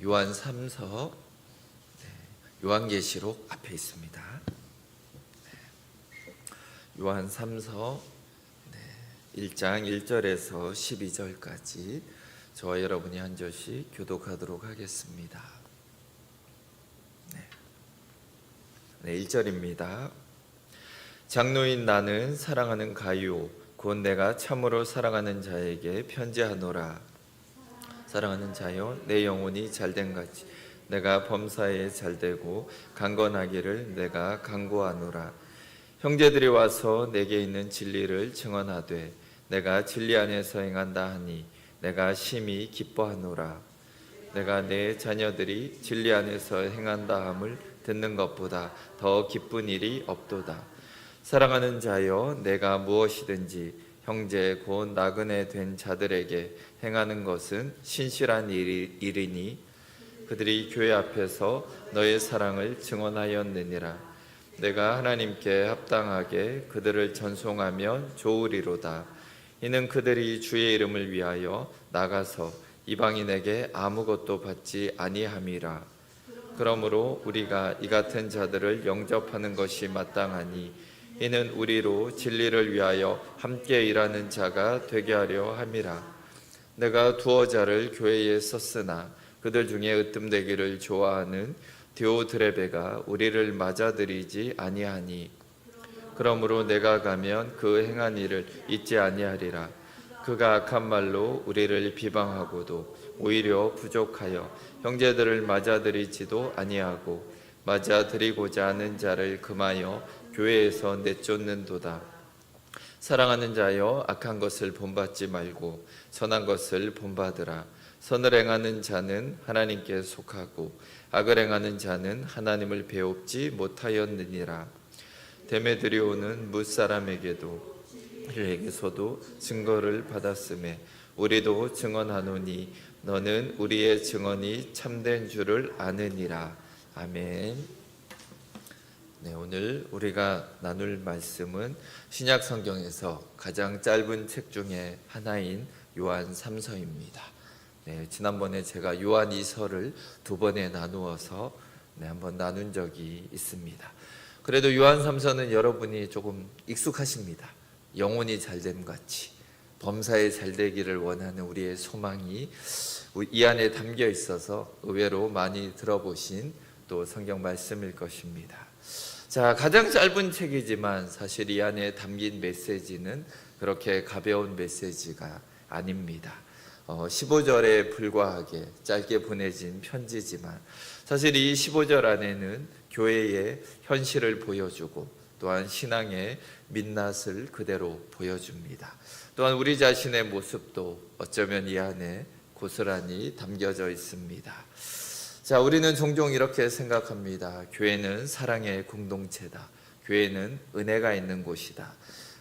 요한 3서, 요한계시록 앞에 있습니다. 요한 3서 1장 1절에서 12절까지 저와 여러분이 한 절씩 교독하도록 하겠습니다. 1절입니다. 장로인 나는 사랑하는 가이오 곧 내가 참으로 사랑하는 자에게 편지하노라. 사랑하는 자여, 내 영혼이 잘된 같이 내가 범사에 잘되고 강건하기를 내가 간구하노라. 형제들이 와서 내게 있는 진리를 증언하되 내가 진리 안에서 행한다 하니 내가 심히 기뻐하노라. 내가 내 자녀들이 진리 안에서 행한다 함을 듣는 것보다 더 기쁜 일이 없도다. 사랑하는 자여, 내가 무엇이든지 형제 곧 나그네 된 자들에게 행하는 것은 신실한 일이니 그들이 교회 앞에서 너의 사랑을 증언하였느니라. 내가 하나님께 합당하게 그들을 전송하면 좋으리로다. 이는 그들이 주의 이름을 위하여 나가서 이방인에게 아무것도 받지 아니함이라. 그러므로 우리가 이 같은 자들을 영접하는 것이 마땅하니 이는 우리로 진리를 위하여 함께 일하는 자가 되게 하려 함이라. 내가 두어 자를 교회에 썼으나 그들 중에 으뜸되기를 좋아하는 디오드레베가 우리를 맞아들이지 아니하니 그러므로 내가 가면 그 행한 일을 잊지 아니하리라. 그가 악한 말로 우리를 비방하고도 오히려 부족하여 형제들을 맞아들이지도 아니하고 맞아들이고자 하는 자를 금하여 교회에서 내쫓는도다. 사랑하는 자여, 악한 것을 본받지 말고 선한 것을 본받으라. 선을 행하는 자는 하나님께 속하고 악을 행하는 자는 하나님을 배웁지 못하였느니라. 데메드리오는 뭇사람에게도 그에게서도 증거를 받았음에 우리도 증언하노니 너는 우리의 증언이 참된 줄을 아느니라. 아멘. 오늘 우리가 나눌 말씀은 신약 성경에서 가장 짧은 책 중에 하나인 요한 3서입니다. 지난번에 제가 요한 2서를 두 번에 나누어서 한번 나눈 적이 있습니다. 그래도 요한 3서는 여러분이 조금 익숙하십니다. 영혼이 잘됨 같이 범사에 잘되기를 원하는 우리의 소망이 이 안에 담겨 있어서 의외로 많이 들어보신 또 성경 말씀일 것입니다. 자, 가장 짧은 책이지만 사실 이 안에 담긴 메시지는 그렇게 가벼운 메시지가 아닙니다. 15절에 불과하게 짧게 보내진 편지지만 사실 이 15절 안에는 교회의 현실을 보여주고 또한 신앙의 민낯을 그대로 보여줍니다. 또한 우리 자신의 모습도 어쩌면 이 안에 고스란히 담겨져 있습니다. 자, 우리는 종종 이렇게 생각합니다. 교회는 사랑의 공동체다. 교회는 은혜가 있는 곳이다.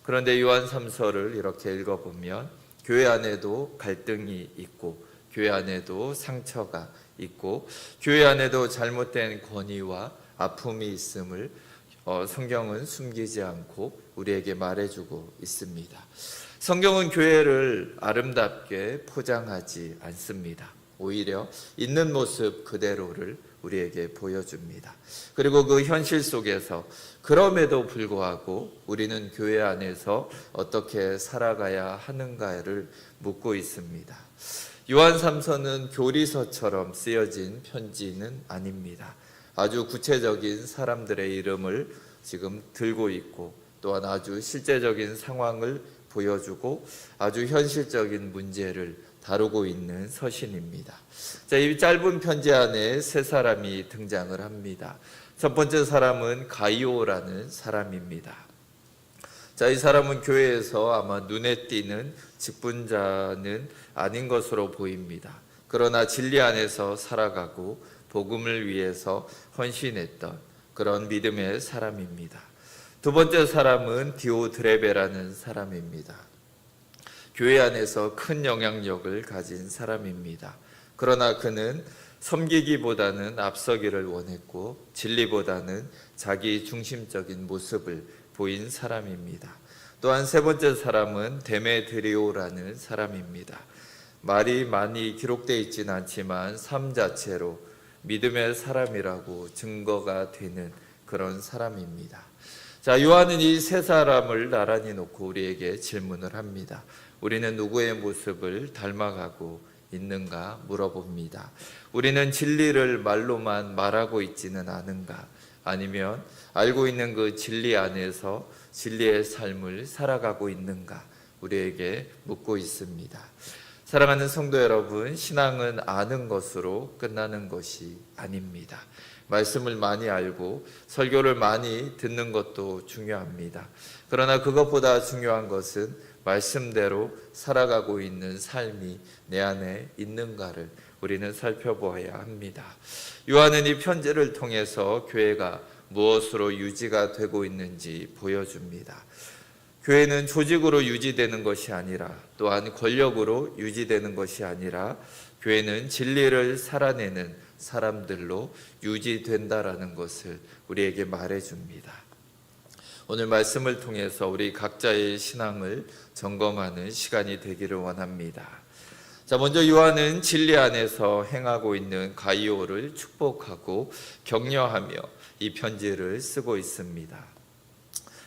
그런데 요한 3서를 이렇게 읽어보면 교회 안에도 갈등이 있고 교회 안에도 상처가 있고 교회 안에도 잘못된 권위와 아픔이 있음을 성경은 숨기지 않고 우리에게 말해주고 있습니다. 성경은 교회를 아름답게 포장하지 않습니다. 오히려 있는 모습 그대로를 우리에게 보여줍니다. 그리고 그 현실 속에서 그럼에도 불구하고 우리는 교회 안에서 어떻게 살아가야 하는가를 묻고 있습니다. 요한 3서는 교리서처럼 쓰여진 편지는 아닙니다. 아주 구체적인 사람들의 이름을 지금 들고 있고 또한 아주 실제적인 상황을 보여주고 아주 현실적인 문제를 다루고 있는 서신입니다. 자, 이 짧은 편지 안에 세 사람이 등장을 합니다. 첫 번째 사람은 가이오라는 사람입니다. 자, 이 사람은 교회에서 아마 눈에 띄는 직분자는 아닌 것으로 보입니다. 그러나 진리 안에서 살아가고 복음을 위해서 헌신했던 그런 믿음의 사람입니다. 두 번째 사람은 디오드레베라는 사람입니다. 교회 안에서 큰 영향력을 가진 사람입니다. 그러나 그는 섬기기보다는 앞서기를 원했고 진리보다는 자기 중심적인 모습을 보인 사람입니다. 또한 세 번째 사람은 데메드리오라는 사람입니다. 말이 많이 기록되어 있지는 않지만 삶 자체로 믿음의 사람이라고 증거가 되는 그런 사람입니다. 자, 요한은 이 세 사람을 나란히 놓고 우리에게 질문을 합니다. 우리는 누구의 모습을 닮아가고 있는가 물어봅니다. 우리는 진리를 말로만 말하고 있지는 않은가? 아니면 알고 있는 그 진리 안에서 진리의 삶을 살아가고 있는가? 우리에게 묻고 있습니다. 사랑하는 성도 여러분, 신앙은 아는 것으로 끝나는 것이 아닙니다. 말씀을 많이 알고 설교를 많이 듣는 것도 중요합니다. 그러나 그것보다 중요한 것은 말씀대로 살아가고 있는 삶이 내 안에 있는가를 우리는 살펴보아야 합니다. 요한은 이 편지를 통해서 교회가 무엇으로 유지가 되고 있는지 보여줍니다. 교회는 조직으로 유지되는 것이 아니라, 또한 권력으로 유지되는 것이 아니라, 교회는 진리를 살아내는 사람들로 유지된다라는 것을 우리에게 말해줍니다. 오늘 말씀을 통해서 우리 각자의 신앙을 점검하는 시간이 되기를 원합니다. 자, 먼저 요한은 진리 안에서 행하고 있는 가이오를 축복하고 격려하며 이 편지를 쓰고 있습니다.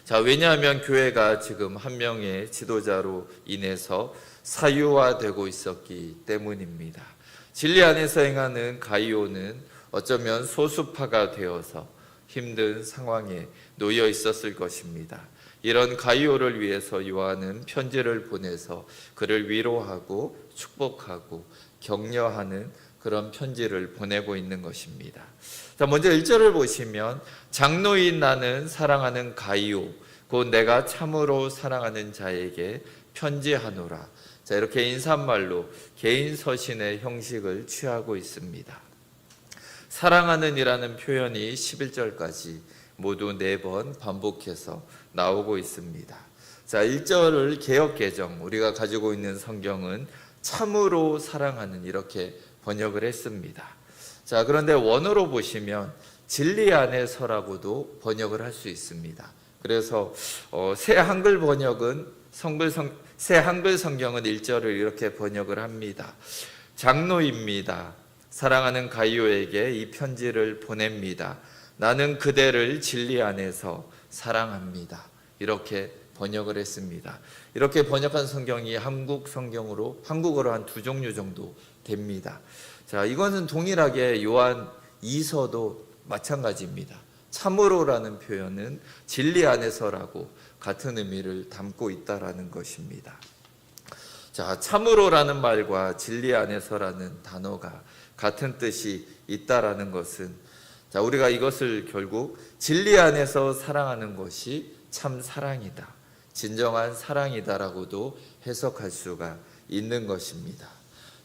자, 왜냐하면 교회가 지금 한 명의 지도자로 인해서 사유화되고 있었기 때문입니다. 진리 안에서 행하는 가이오는 어쩌면 소수파가 되어서 힘든 상황에 놓여 있었을 것입니다. 이런 가이오를 위해서 요한은 편지를 보내서 그를 위로하고 축복하고 격려하는 그런 편지를 보내고 있는 것입니다. 자, 먼저 1절을 보시면 장로인 나는 사랑하는 가이오 곧 내가 참으로 사랑하는 자에게 편지하노라. 자, 이렇게 인사말로 개인 서신의 형식을 취하고 있습니다. 사랑하는 이라는 표현이 11절까지 모두 4번 반복해서 나오고 있습니다. 자, 1절을 개역개정, 우리가 가지고 있는 성경은 참으로 사랑하는 이렇게 번역을 했습니다. 자, 그런데 원어로 보시면 진리 안에서라고도 번역을 할 수 있습니다. 그래서 새 한글 성경은 1절을 이렇게 번역을 합니다. 장로입니다. 사랑하는 가이오에게 이 편지를 보냅니다. 나는 그대를 진리 안에서 사랑합니다. 이렇게 번역을 했습니다. 이렇게 번역한 성경이 한국어로 한 2종류 정도 됩니다. 자, 이거는 동일하게 요한 2서도 마찬가지입니다. 참으로라는 표현은 진리 안에서라고 같은 의미를 담고 있다라는 것입니다. 자, 참으로라는 말과 진리 안에서라는 단어가 같은 뜻이 있다라는 것은, 자, 우리가 이것을 결국 진리 안에서 사랑하는 것이 참 사랑이다, 진정한 사랑이다라고도 해석할 수가 있는 것입니다.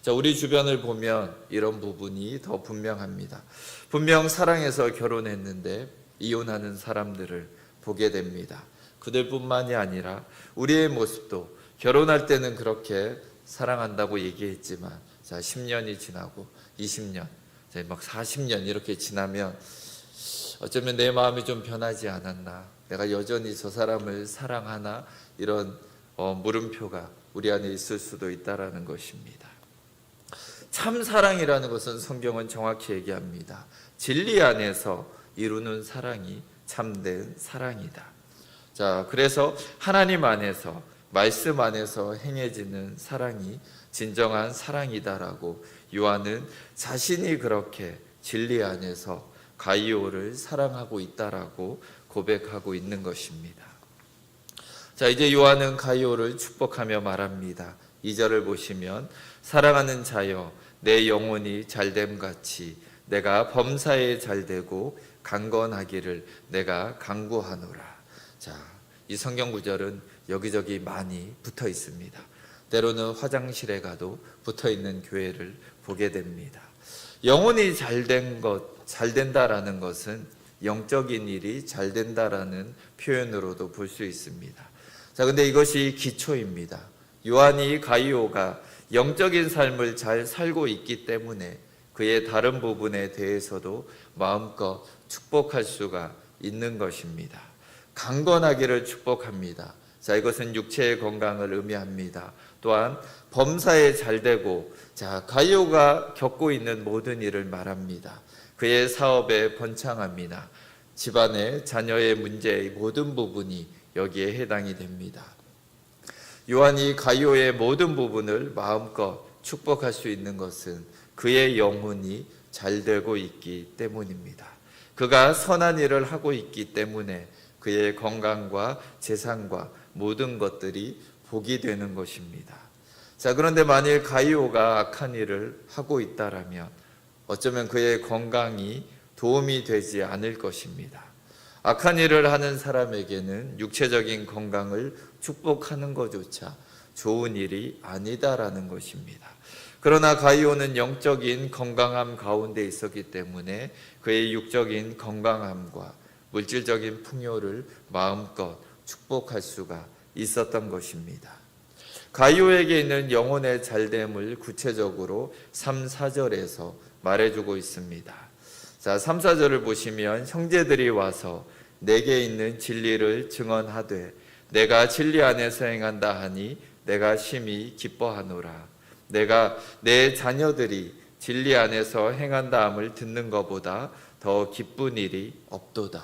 자, 우리 주변을 보면 이런 부분이 더 분명합니다. 분명 사랑해서 결혼했는데 이혼하는 사람들을 보게 됩니다. 그들뿐만이 아니라 우리의 모습도 결혼할 때는 그렇게 사랑한다고 얘기했지만, 자, 10년이 지나고 20년, 막 40년 이렇게 지나면 어쩌면 내 마음이 좀 변하지 않았나, 내가 여전히 저 사람을 사랑하나, 이런 물음표가 우리 안에 있을 수도 있다라는 것입니다. 참 사랑이라는 것은 성경은 정확히 얘기합니다. 진리 안에서 이루는 사랑이 참된 사랑이다. 자, 그래서 하나님 안에서, 말씀 안에서 행해지는 사랑이 진정한 사랑이다라고 요한은 자신이 그렇게 진리 안에서 가이오를 사랑하고 있다라고 고백하고 있는 것입니다. 자, 이제 요한은 가이오를 축복하며 말합니다. 2절을 보시면 사랑하는 자여 내 영혼이 잘됨같이 내가 범사에 잘되고 강건하기를 내가 간구하노라. 자, 이 성경 구절은 여기저기 많이 붙어 있습니다. 때로는 화장실에 가도 붙어 있는 교회를 보게 됩니다. 영혼이 잘된다라는 것은 영적인 일이 잘된다라는 표현으로도 볼 수 있습니다. 자, 근데 이것이 기초입니다. 요한이 가이오가 영적인 삶을 잘 살고 있기 때문에 그의 다른 부분에 대해서도 마음껏 축복할 수가 있는 것입니다. 강건하기를 축복합니다. 자, 이것은 육체의 건강을 의미합니다. 또한 범사에 잘되고 가이오가 겪고 있는 모든 일을 말합니다. 그의 사업에 번창합니다. 집안의 자녀의 문제의 모든 부분이 여기에 해당이 됩니다. 요한이 가이오의 모든 부분을 마음껏 축복할 수 있는 것은 그의 영혼이 잘되고 있기 때문입니다. 그가 선한 일을 하고 있기 때문에 그의 건강과 재산과 모든 것들이 복이 되는 것입니다. 그런데 만일 가이오가 악한 일을 하고 있다라면 어쩌면 그의 건강이 도움이 되지 않을 것입니다. 악한 일을 하는 사람에게는 육체적인 건강을 축복하는 것조차 좋은 일이 아니다라는 것입니다. 그러나 가이오는 영적인 건강함 가운데 있었기 때문에 그의 육적인 건강함과 물질적인 풍요를 마음껏 축복할 수가 있었던 것입니다. 가이오에게 있는 영혼의 잘됨을 구체적으로 3, 4절에서 말해주고 있습니다. 3, 4절을 보시면 형제들이 와서 내게 있는 진리를 증언하되 내가 진리 안에서 행한다 하니 내가 심히 기뻐하노라. 내가 내 자녀들이 진리 안에서 행한다 함을 듣는 것보다 더 기쁜 일이 없도다.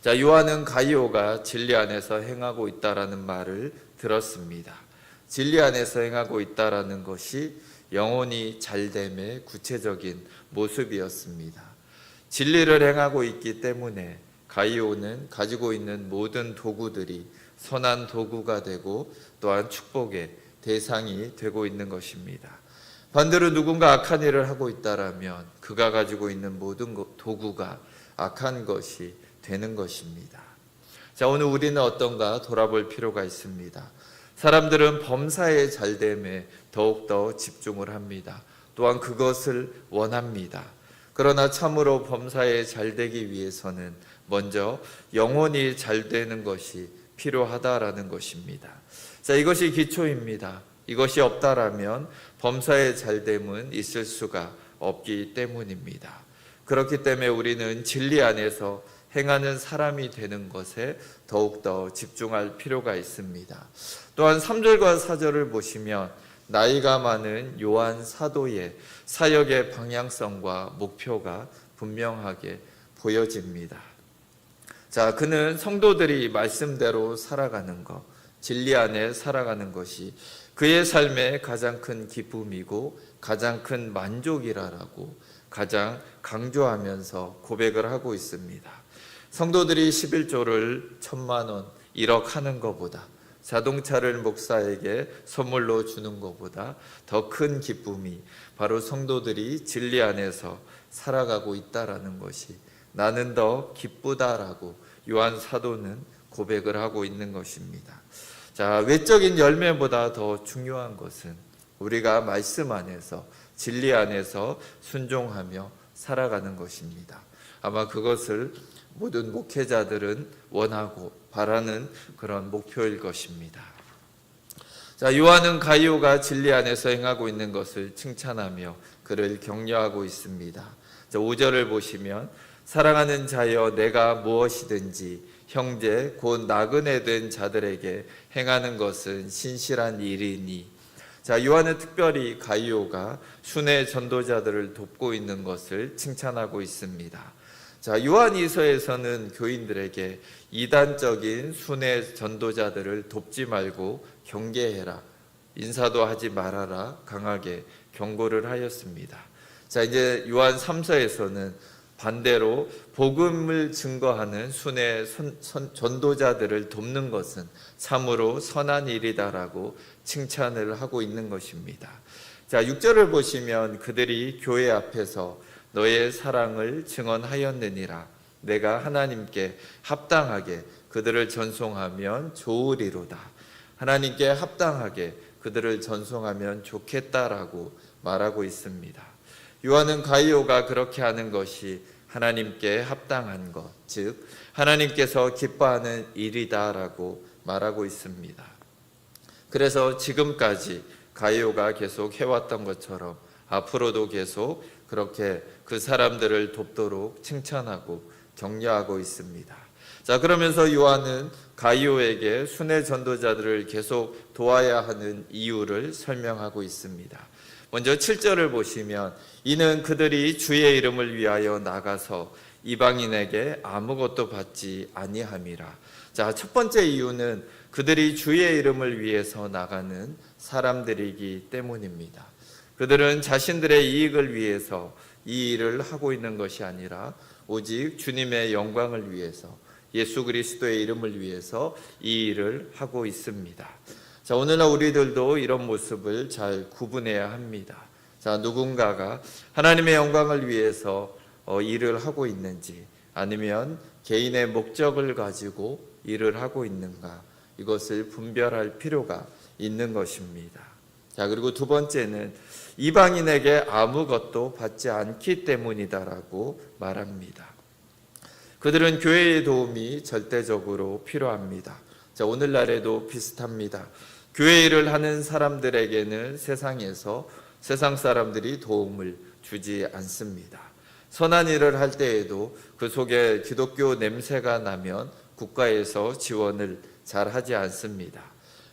요한은 가이오가 진리 안에서 행하고 있다라는 말을 들었습니다. 진리 안에서 행하고 있다라는 것이 영혼이 잘됨의 구체적인 모습이었습니다. 진리를 행하고 있기 때문에 가이오는 가지고 있는 모든 도구들이 선한 도구가 되고 또한 축복의 대상이 되고 있는 것입니다. 반대로 누군가 악한 일을 하고 있다라면 그가 가지고 있는 모든 도구가 악한 것이 되는 것입니다. 오늘 우리는 어떤가 돌아볼 필요가 있습니다. 사람들은 범사의 잘됨에 더욱더 집중을 합니다. 또한 그것을 원합니다. 그러나 참으로 범사에 잘되기 위해서는 먼저 영혼이 잘되는 것이 필요하다라는 것입니다. 이것이 기초입니다. 이것이 없다라면 범사의 잘됨은 있을 수가 없기 때문입니다. 그렇기 때문에 우리는 진리 안에서 행하는 사람이 되는 것에 더욱더 집중할 필요가 있습니다. 또한 3절과 4절을 보시면 나이가 많은 요한 사도의 사역의 방향성과 목표가 분명하게 보여집니다. 그는 성도들이 말씀대로 살아가는 것, 진리 안에 살아가는 것이 그의 삶의 가장 큰 기쁨이고 가장 큰 만족이라고 가장 강조하면서 고백을 하고 있습니다. 성도들이 11조를 1,000만 원, 1억 하는 것보다 자동차를 목사에게 선물로 주는 것보다 더 큰 기쁨이 바로 성도들이 진리 안에서 살아가고 있다라는 것이 나는 더 기쁘다라고 요한 사도는 고백을 하고 있는 것입니다. 외적인 열매보다 더 중요한 것은 우리가 말씀 안에서 진리 안에서 순종하며 살아가는 것입니다. 아마 그것을 모든 목회자들은 원하고 바라는 그런 목표일 것입니다. 요한은 가이오가 진리 안에서 행하고 있는 것을 칭찬하며 그를 격려하고 있습니다. 5절을 보시면 사랑하는 자여 내가 무엇이든지 형제 곧 나그네 된 자들에게 행하는 것은 신실한 일이니. 요한은 특별히 가이오가 순회 전도자들을 돕고 있는 것을 칭찬하고 있습니다. 요한이서에서는 교인들에게 이단적인 순회 전도자들을 돕지 말고 경계해라, 인사도 하지 말아라 강하게 경고를 하였습니다. 이제 요한 3서에서는 반대로 복음을 증거하는 순회 전도자들을 돕는 것은 참으로 선한 일이다라고 칭찬을 하고 있는 것입니다. 6절을 보시면 그들이 교회 앞에서 너의 사랑을 증언하였느니라. 내가 하나님께 합당하게 그들을 전송하면 좋으리로다. 하나님께 합당하게 그들을 전송하면 좋겠다라고 말하고 있습니다. 요한은 가이오가 그렇게 하는 것이 하나님께 합당한 것, 즉 하나님께서 기뻐하는 일이다라고 말하고 있습니다. 그래서 지금까지 가이오가 계속 해왔던 것처럼 앞으로도 계속 그렇게 그 사람들을 돕도록 칭찬하고 격려하고 있습니다. 자, 그러면서 요한은 가이오에게 순회 전도자들을 계속 도와야 하는 이유를 설명하고 있습니다. 먼저 7절을 보시면 이는 그들이 주의 이름을 위하여 나가서 이방인에게 아무것도 받지 아니함이라. 자, 첫 번째 이유는 그들이 주의 이름을 위해서 나가는 사람들이기 때문입니다. 그들은 자신들의 이익을 위해서 이 일을 하고 있는 것이 아니라 오직 주님의 영광을 위해서, 예수 그리스도의 이름을 위해서 이 일을 하고 있습니다. 자, 오늘날 우리들도 이런 모습을 잘 구분해야 합니다. 자, 누군가가 하나님의 영광을 위해서 일을 하고 있는지, 아니면 개인의 목적을 가지고 일을 하고 있는가, 이것을 분별할 필요가 있는 것입니다. 자, 그리고 두 번째는 이방인에게 아무것도 받지 않기 때문이다라고 말합니다. 그들은 교회의 도움이 절대적으로 필요합니다. 자, 오늘날에도 비슷합니다. 교회 일을 하는 사람들에게는 세상에서 세상 사람들이 도움을 주지 않습니다. 선한 일을 할 때에도 그 속에 기독교 냄새가 나면 국가에서 지원을 잘 하지 않습니다.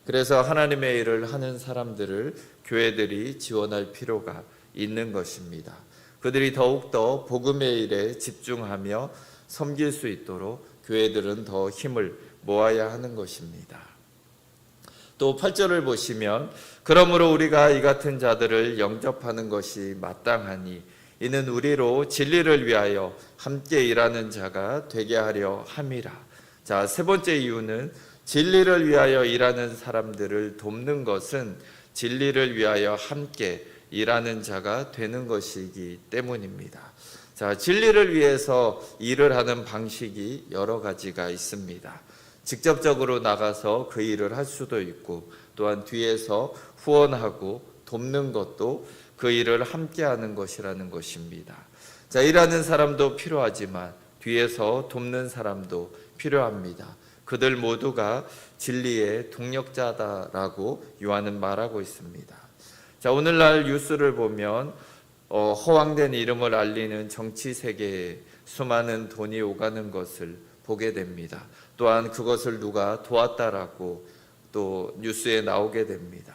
그래서 하나님의 일을 하는 사람들을 교회들이 지원할 필요가 있는 것입니다. 그들이 더욱더 복음의 일에 집중하며 섬길 수 있도록 교회들은 더 힘을 모아야 하는 것입니다. 또 8절을 보시면 그러므로 우리가 이 같은 자들을 영접하는 것이 마땅하니 이는 우리로 진리를 위하여 함께 일하는 자가 되게 하려 함이라. 자, 세 번째 이유는 진리를 위하여 일하는 사람들을 돕는 것은 진리를 위하여 함께 일하는 자가 되는 것이기 때문입니다. 자, 진리를 위해서 일을 하는 방식이 여러 가지가 있습니다. 직접적으로 나가서 그 일을 할 수도 있고, 또한 뒤에서 후원하고 돕는 것도 그 일을 함께 하는 것이라는 것입니다. 자, 일하는 사람도 필요하지만 뒤에서 돕는 사람도 필요합니다. 그들 모두가 진리의 동력자다라고 요한은 말하고 있습니다. 자, 오늘날 뉴스를 보면 허황된 이름을 알리는 정치 세계에 수많은 돈이 오가는 것을 보게 됩니다. 또한 그것을 누가 도왔다라고 또 뉴스에 나오게 됩니다.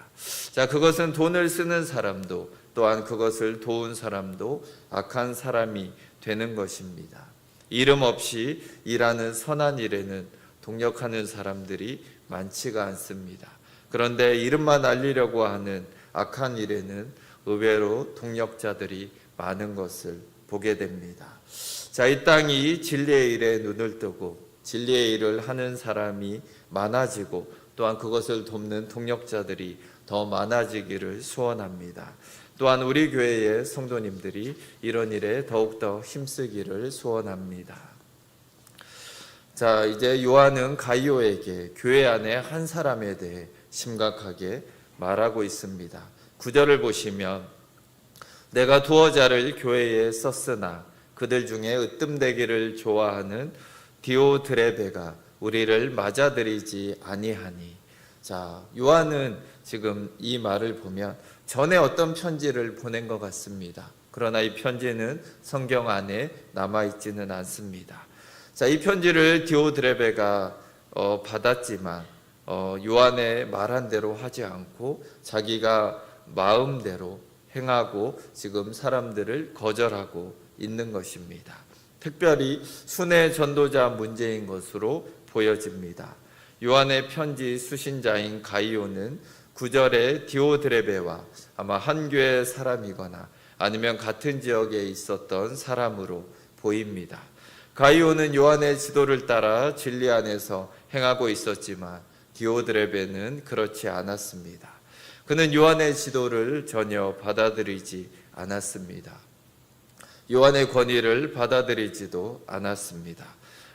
자, 그것은 돈을 쓰는 사람도 또한 그것을 도운 사람도 악한 사람이 되는 것입니다. 이름 없이 일하는 선한 일에는 동력하는 사람들이 많지가 않습니다. 그런데 이름만 알리려고 하는 악한 일에는 의외로 동력자들이 많은 것을 보게 됩니다. 자, 이 땅이 진리의 일에 눈을 뜨고 진리의 일을 하는 사람이 많아지고 또한 그것을 돕는 동력자들이 더 많아지기를 소원합니다. 또한 우리 교회의 성도님들이 이런 일에 더욱더 힘쓰기를 소원합니다. 자, 이제 요한은 가이오에게 교회 안에 한 사람에 대해 심각하게 말하고 있습니다. 9절을 보시면 내가 두어 자를 교회에 썼으나 그들 중에 으뜸되기를 좋아하는 디오드레베가 우리를 맞아들이지 아니하니. 자, 요한은 지금 이 말을 보면 전에 어떤 편지를 보낸 것 같습니다. 그러나 이 편지는 성경 안에 남아있지는 않습니다. 자, 이 편지를 디오드레베가 받았지만 요한의 말한 대로 하지 않고 자기가 마음대로 행하고 지금 사람들을 거절하고 있는 것입니다. 특별히 순회 전도자 문제인 것으로 보여집니다. 요한의 편지 수신자인 가이오는 9절에 디오드레베와 아마 한 교회 사람이거나 아니면 같은 지역에 있었던 사람으로 보입니다. 가이오는 요한의 지도를 따라 진리 안에서 행하고 있었지만 디오드레베는 그렇지 않았습니다. 그는 요한의 지도를 전혀 받아들이지 않았습니다. 요한의 권위를 받아들이지도 않았습니다.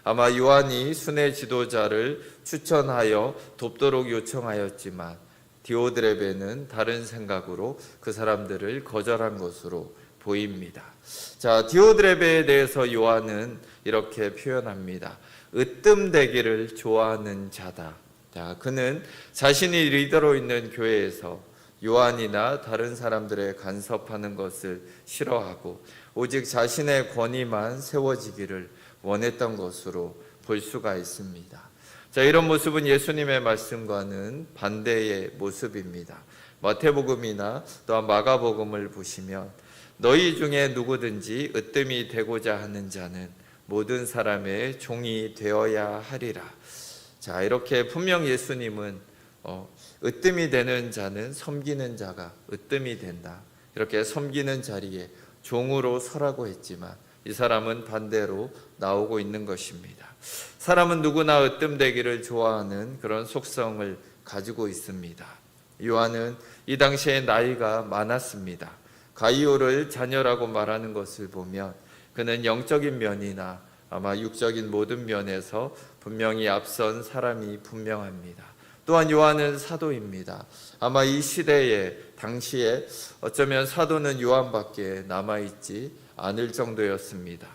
아마 요한이 순회 지도자를 추천하여 돕도록 요청하였지만 디오드레베는 다른 생각으로 그 사람들을 거절한 것으로 보입니다. 자, 디오드레베에 대해서 요한은 이렇게 표현합니다. 으뜸되기를 좋아하는 자다. 자, 그는 자신이 리더로 있는 교회에서 요한이나 다른 사람들의 간섭하는 것을 싫어하고 오직 자신의 권위만 세워지기를 원했던 것으로 볼 수가 있습니다. 자, 이런 모습은 예수님의 말씀과는 반대의 모습입니다. 마태복음이나 또한 마가복음을 보시면 너희 중에 누구든지 으뜸이 되고자 하는 자는 모든 사람의 종이 되어야 하리라. 자, 이렇게 분명 예수님은 으뜸이 되는 자는 섬기는 자가 으뜸이 된다, 이렇게 섬기는 자리에 종으로 서라고 했지만 이 사람은 반대로 나오고 있는 것입니다. 사람은 누구나 으뜸되기를 좋아하는 그런 속성을 가지고 있습니다. 요한은 이 당시에 나이가 많았습니다. 가이오를 자녀라고 말하는 것을 보면 그는 영적인 면이나 아마 육적인 모든 면에서 분명히 앞선 사람이 분명합니다. 또한 요한은 사도입니다. 아마 이 시대에 당시에 어쩌면 사도는 요한밖에 남아있지 않을 정도였습니다.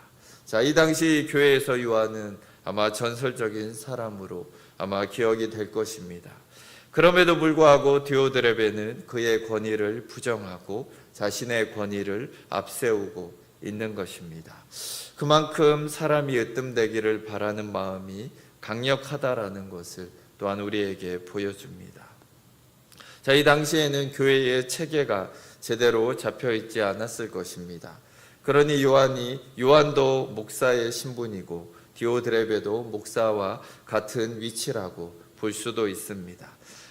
자, 이 당시 교회에서 요한은 아마 전설적인 사람으로 아마 기억이 될 것입니다. 그럼에도 불구하고 디오드레베는 그의 권위를 부정하고 자신의 권위를 앞세우고 있는 것입니다. 그만큼 사람이 으뜸되기를 바라는 마음이 강력하다라는 것을 또한 우리에게 보여줍니다. 자, 이 당시에는 교회의 체계가 제대로 잡혀 있지 않았을 것입니다. 그러니 요한도 목사의 신분이고 디오드레베도 목사와 같은 위치라고 볼 수도 있습니다.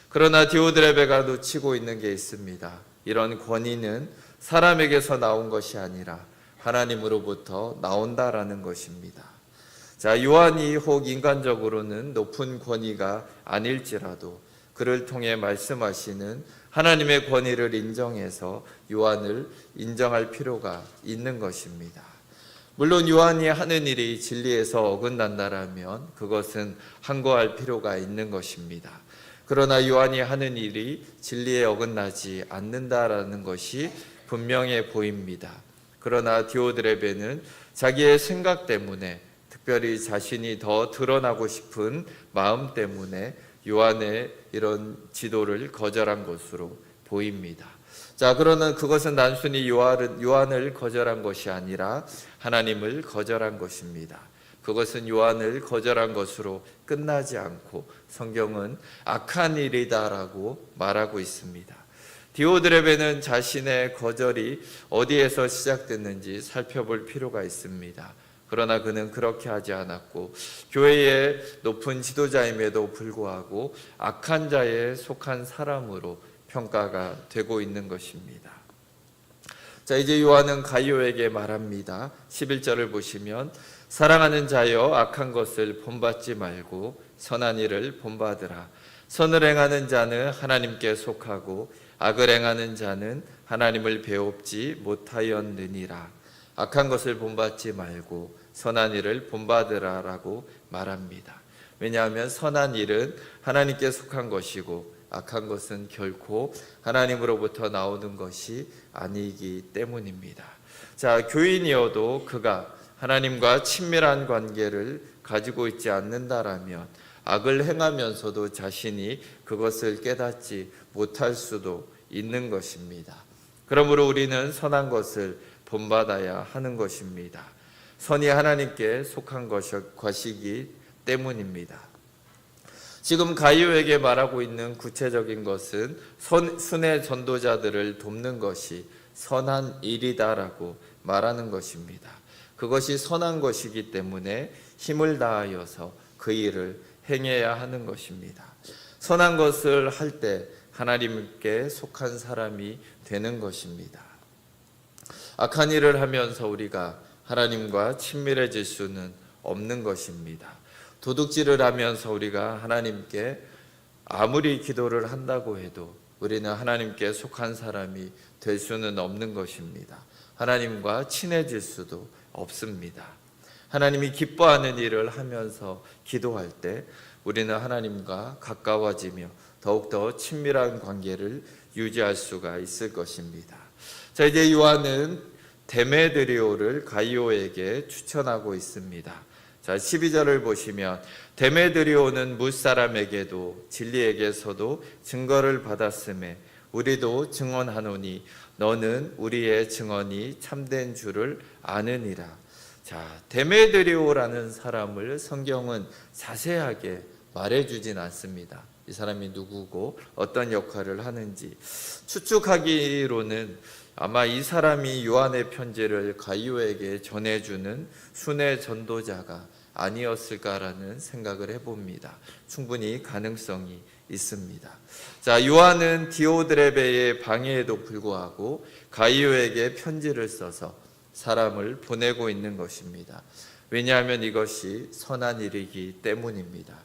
그러나 디오드레베가 놓치고 있는 게 있습니다. 이런 권위는 사람에게서 나온 것이 아니라 하나님으로부터 나온다라는 것입니다. 자, 요한이 혹 인간적으로는 높은 권위가 아닐지라도 그를 통해 말씀하시는 하나님의 권위를 인정해서 요한을 인정할 필요가 있는 것입니다. 물론 요한이 하는 일이 진리에서 어긋난다라면 그것은 항거할 필요가 있는 것입니다. 그러나 요한이 하는 일이 진리에 어긋나지 않는다라는 것이 분명해 보입니다. 그러나 디오드레베는 자기의 생각 때문에, 특별히 자신이 더 드러나고 싶은 마음 때문에 요한의 이런 지도를 거절한 것으로 보입니다. 자, 그러나 그것은 단순히 요한을 거절한 것이 아니라 하나님을 거절한 것입니다. 그것은 요한을 거절한 것으로 끝나지 않고 성경은 악한 일이다라고 말하고 있습니다. 디오드레베는 자신의 거절이 어디에서 시작됐는지 살펴볼 필요가 있습니다. 그러나 그는 그렇게 하지 않았고 교회의 높은 지도자임에도 불구하고 악한 자에 속한 사람으로 평가가 되고 있는 것입니다. 자, 이제 요한은 가이오에게 말합니다. 11절을 보시면 사랑하는 자여 악한 것을 본받지 말고 선한 일을 본받으라. 선을 행하는 자는 하나님께 속하고 악을 행하는 자는 하나님을 배웁지 못하였느니라. 악한 것을 본받지 말고 선한 일을 본받으라라고 말합니다. 왜냐하면 선한 일은 하나님께 속한 것이고 악한 것은 결코 하나님으로부터 나오는 것이 아니기 때문입니다. 자, 교인이어도 그가 하나님과 친밀한 관계를 가지고 있지 않는다라면 악을 행하면서도 자신이 그것을 깨닫지 못할 수도 있는 것입니다. 그러므로 우리는 선한 것을 본받아야 하는 것입니다. 선이 하나님께 속한 것이기 때문입니다. 지금 가이오에게 말하고 있는 구체적인 것은 순회 전도자들을 돕는 것이 선한 일이다라고 말하는 것입니다. 그것이 선한 것이기 때문에 힘을 다하여서 그 일을 행해야 하는 것입니다. 선한 것을 할 때 하나님께 속한 사람이 되는 것입니다. 악한 일을 하면서 우리가 하나님과 친밀해질 수는 없는 것입니다. 도둑질을 하면서 우리가 하나님께 아무리 기도를 한다고 해도 우리는 하나님께 속한 사람이 될 수는 없는 것입니다. 하나님과 친해질 수도 없습니다. 하나님이 기뻐하는 일을 하면서 기도할 때 우리는 하나님과 가까워지며 더욱더 친밀한 관계를 유지할 수가 있을 것입니다. 자, 이제 요한은 데메드리오를 가이오에게 추천하고 있습니다. 자, 12절을 보시면 데메드리오는 무사람에게도 진리에게서도 증거를 받았음에 우리도 증언하노니 너는 우리의 증언이 참된 줄을 아느니라. 자, 데메드리오라는 사람을 성경은 자세하게 말해주진 않습니다. 이 사람이 누구고 어떤 역할을 하는지 추측하기로는 아마 이 사람이 요한의 편지를 가이오에게 전해주는 순회 전도자가 아니었을까라는 생각을 해봅니다. 충분히 가능성이 있습니다. 자, 요한은 디오드레베의 방해에도 불구하고 가이오에게 편지를 써서 사람을 보내고 있는 것입니다. 왜냐하면 이것이 선한 일이기 때문입니다.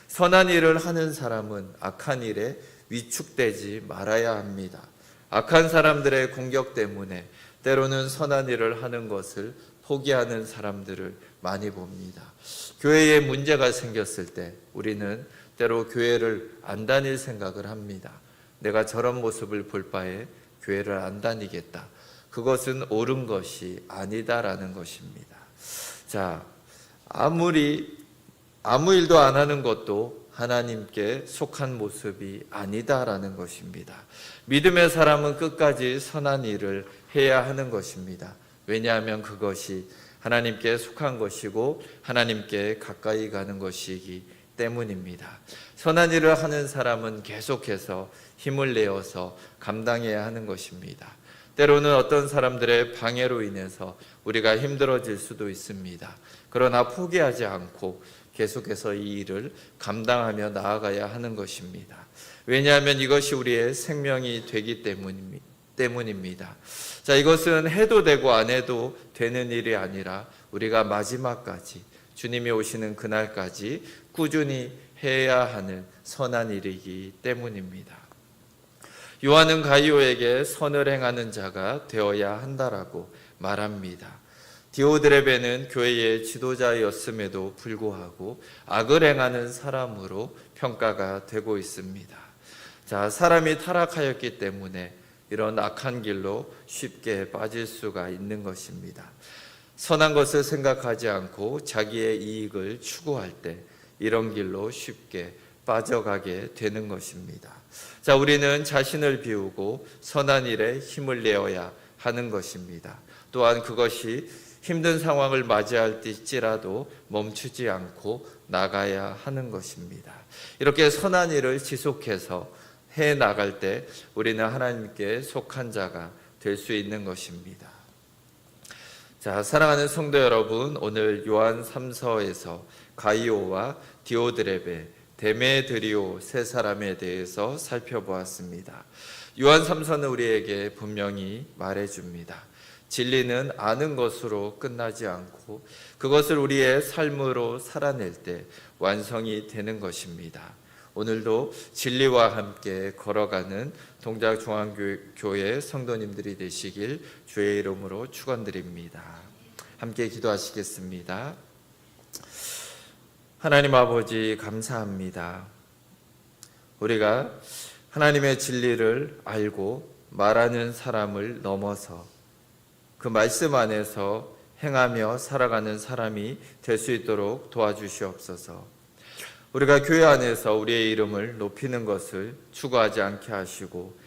선한 일을 하는 사람은 악한 일에 위축되지 말아야 합니다. 악한 사람들의 공격 때문에 때로는 선한 일을 하는 것을 포기하는 사람들을 많이 봅니다. 교회에 문제가 생겼을 때 우리는 때로 교회를 안 다닐 생각을 합니다. 내가 저런 모습을 볼 바에 교회를 안 다니겠다. 그것은 옳은 것이 아니다라는 것입니다. 자, 아무 일도 안 하는 것도 하나님께 속한 모습이 아니다라는 것입니다. 믿음의 사람은 끝까지 선한 일을 해야 하는 것입니다. 왜냐하면 그것이 하나님께 속한 것이고 하나님께 가까이 가는 것이기 때문입니다. 선한 일을 하는 사람은 계속해서 힘을 내어서 감당해야 하는 것입니다. 때로는 어떤 사람들의 방해로 인해서 우리가 힘들어질 수도 있습니다. 그러나 포기하지 않고 계속해서 이 일을 감당하며 나아가야 하는 것입니다. 왜냐하면 이것이 우리의 생명이 되기 때문입니다. 자, 이것은 해도 되고 안 해도 되는 일이 아니라 우리가 마지막까지 주님이 오시는 그날까지 꾸준히 해야 하는 선한 일이기 때문입니다. 요한은 가이오에게 선을 행하는 자가 되어야 한다라고 말합니다. 디오드레베는 교회의 지도자였음에도 불구하고 악을 행하는 사람으로 평가가 되고 있습니다. 자, 사람이 타락하였기 때문에 이런 악한 길로 쉽게 빠질 수가 있는 것입니다. 선한 것을 생각하지 않고 자기의 이익을 추구할 때 이런 길로 쉽게 빠져가게 되는 것입니다. 자, 우리는 자신을 비우고 선한 일에 힘을 내어야 하는 것입니다. 또한 그것이 힘든 상황을 맞이할지라도 멈추지 않고 나가야 하는 것입니다. 이렇게 선한 일을 지속해서 해 나갈 때 우리는 하나님께 속한 자가 될 수 있는 것입니다. 자, 사랑하는 성도 여러분, 오늘 요한 3서에서 가이오와 디오드레베, 데메드리오 세 사람에 대해서 살펴보았습니다. 요한 3서는 우리에게 분명히 말해줍니다. 진리는 아는 것으로 끝나지 않고 그것을 우리의 삶으로 살아낼 때 완성이 되는 것입니다. 오늘도 진리와 함께 걸어가는 동작중앙교회 성도님들이 되시길 주의 이름으로 축원드립니다. 함께 기도하시겠습니다. 하나님 아버지, 감사합니다. 우리가 하나님의 진리를 알고 말하는 사람을 넘어서 그 말씀 안에서 행하며 살아가는 사람이 될 수 있도록 도와주시옵소서. 우리가 교회 안에서 우리의 이름을 높이는 것을 추구하지 않게 하시고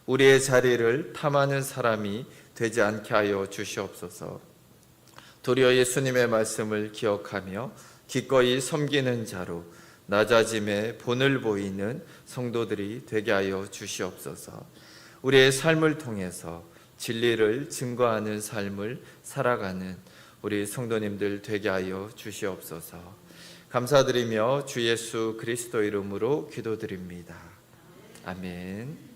우리의 자리를 탐하는 사람이 되지 않게 하여 주시옵소서. 도리어 예수님의 말씀을 기억하며 기꺼이 섬기는 자로 낮아짐의 본을 보이는 성도들이 되게 하여 주시옵소서. 우리의 삶을 통해서 진리를 증거하는 삶을 살아가는 우리 성도님들 되게 하여 주시옵소서. 감사드리며 주 예수 그리스도 이름으로 기도드립니다. 아멘.